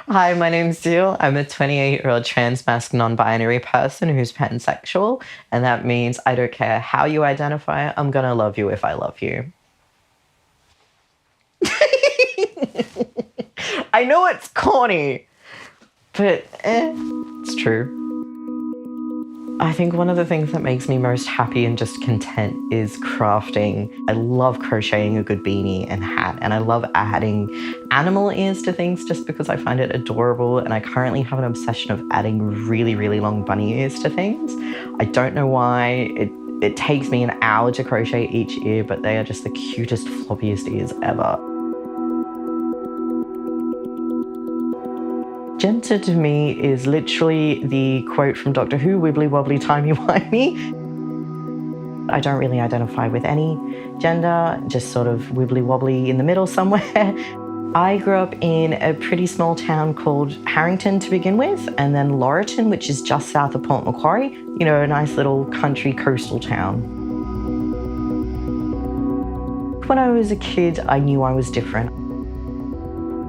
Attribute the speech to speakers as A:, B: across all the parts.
A: Hi, my name's Zeal. I'm a 28-year-old trans masc non-binary person who's pansexual, and that means I don't care how you identify, I'm gonna love you if I love you. I know it's corny, but it's true. I think one of the things that makes me most happy and just content is crafting. I love crocheting a good beanie and hat, and I love adding animal ears to things just because I find it adorable, and I currently have an obsession of adding really, really long bunny ears to things. I don't know why. It takes me an hour to crochet each ear, but they are just the cutest, floppiest ears ever. Gender to me is literally the quote from Doctor Who, wibbly wobbly timey-wimey. I don't really identify with any gender, just sort of wibbly wobbly in the middle somewhere. I grew up in a pretty small town called Harrington to begin with, and then Laurieton, which is just south of Port Macquarie, you know, a nice little country coastal town. When I was a kid, I knew I was different.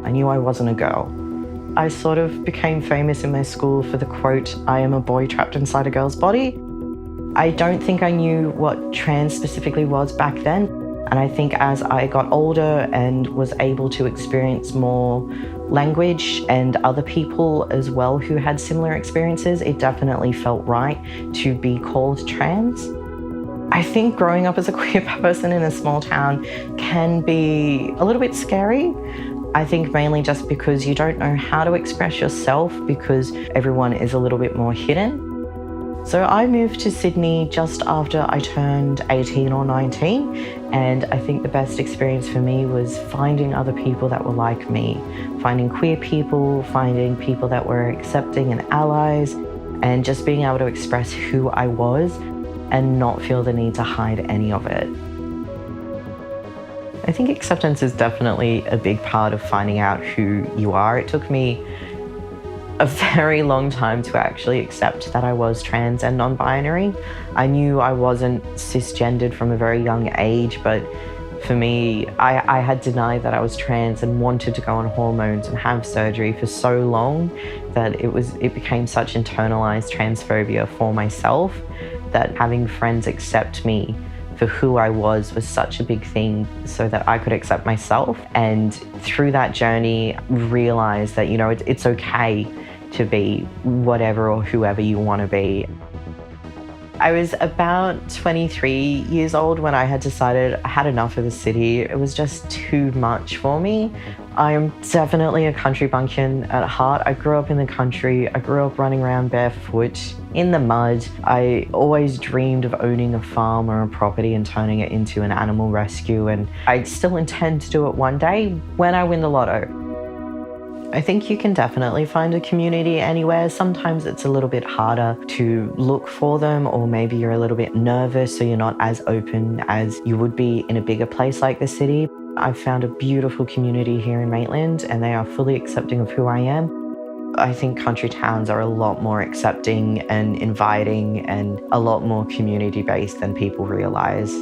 A: I knew I wasn't a girl. I sort of became famous in my school for the quote, "I am a boy trapped inside a girl's body." I don't think I knew what trans specifically was back then. And I think as I got older and was able to experience more language and other people as well who had similar experiences, it definitely felt right to be called trans. I think growing up as a queer person in a small town can be a little bit scary. I think mainly just because you don't know how to express yourself because everyone is a little bit more hidden. So I moved to Sydney just after I turned 18 or 19, and I think the best experience for me was finding other people that were like me, finding queer people, finding people that were accepting and allies, and just being able to express who I was and not feel the need to hide any of it. I think acceptance is definitely a big part of finding out who you are. It took me a very long time to actually accept that I was trans and non-binary. I knew I wasn't cisgendered from a very young age, but for me, I had denied that I was trans and wanted to go on hormones and have surgery for so long that it became such internalized transphobia for myself that having friends accept me for who I was such a big thing so that I could accept myself. And through that journey, realize that, you know, it's okay to be whatever or whoever you want to be. I was about 23 years old when I had decided I had enough of the city. It was just too much for me. I'm definitely a country bumpkin at heart. I grew up in the country. I grew up running around barefoot in the mud. I always dreamed of owning a farm or a property and turning it into an animal rescue, and I still intend to do it one day when I win the lotto. I think you can definitely find a community anywhere. Sometimes it's a little bit harder to look for them, or maybe you're a little bit nervous, so you're not as open as you would be in a bigger place like the city. I've found a beautiful community here in Maitland, and they are fully accepting of who I am. I think country towns are a lot more accepting and inviting and a lot more community-based than people realise.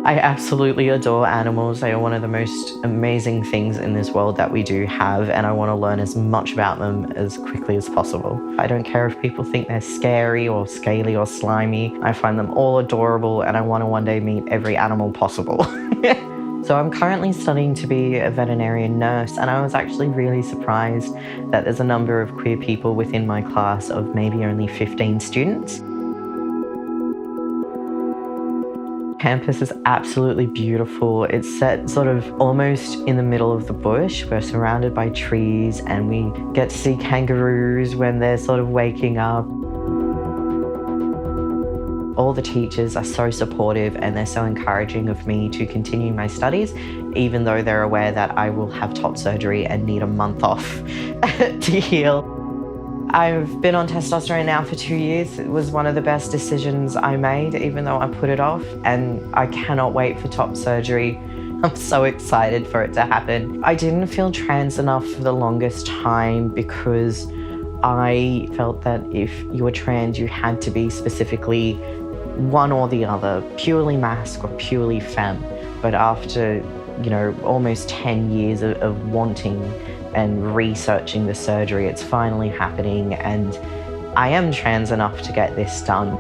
A: I absolutely adore animals. They are one of the most amazing things in this world that we do have, and I want to learn as much about them as quickly as possible. I don't care if people think they're scary or scaly or slimy. I find them all adorable, and I want to one day meet every animal possible. So I'm currently studying to be a veterinarian nurse, and I was actually really surprised that there's a number of queer people within my class of maybe only 15 students. Campus is absolutely beautiful. It's set sort of almost in the middle of the bush. We're surrounded by trees, and we get to see kangaroos when they're sort of waking up. All the teachers are so supportive, and they're so encouraging of me to continue my studies, even though they're aware that I will have top surgery and need a month off to heal. I've been on testosterone now for 2 years. It was one of the best decisions I made, even though I put it off, and I cannot wait for top surgery. I'm so excited for it to happen. I didn't feel trans enough for the longest time because I felt that if you were trans, you had to be specifically one or the other, purely masc or purely femme. But after, almost 10 years of wanting and researching the surgery, it's finally happening, and I am trans enough to get this done.